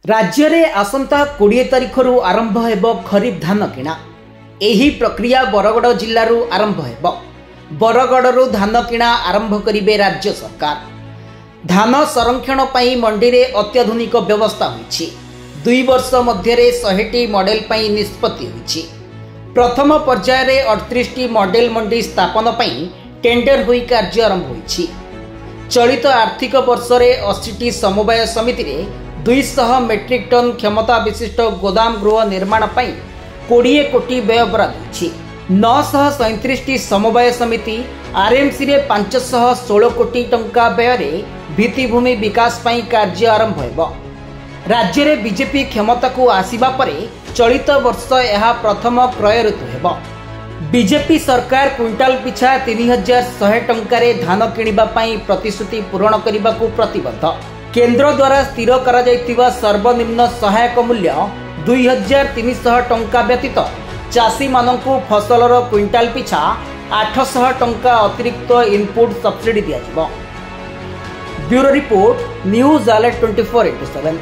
राज्य में आसंता 20 तारिख आरंभ हेब खरीफ धान किणा। एही प्रक्रिया बरगड़ जिल्लारू आरंभ हेब। बरगड़रू धान किणा आरंभ करिबे राज्य सरकार। धान संरक्षण पई मंडी रे अत्याधुनिक व्यवस्था होईछि। 2 वर्ष मध्यरे 100टी मॉडेल पई निष्पत्ति होईछि। प्रथम पर्याय रे 38टी मॉडेल मंडी स्थापन पई टेंडर होई कार्य आरंभ होईछि। चलित आर्थिक वर्ष रे 80टी समवाय समिति रे 200 मेट्रिक टन क्षमता विशिष्ट गोदाम गृह निर्माण पई 20 कोटी व्यय बराद होईछि। 937टी समवाय समिति आरएमसी रे 516 कोटी टंका व्यय रे भित्तिभूमि विकास पई कार्य आरंभ हेबो। राज्य रे बीजेपी क्षमता को आसीबा परे चलित वर्ष यह प्रथम क्रय ऋतु हेबो। बीजेपी सरकार क्विंटाल पिछा 3100 टंकारे धान किनिबा पई प्रतिश्रुति पूरण करने को प्रतिबद्ध। केंद्र द्वारा स्थिर करा जायतिबा सर्वनिम्न सहायक मूल्य 2300 टंका व्यतीत चाषी मानकु फसलर क्विंटाल पिछा 800 टंका अतिरिक्त इनपुट सब्सिडी दिया जिवो। Bureau report news alert 24x7।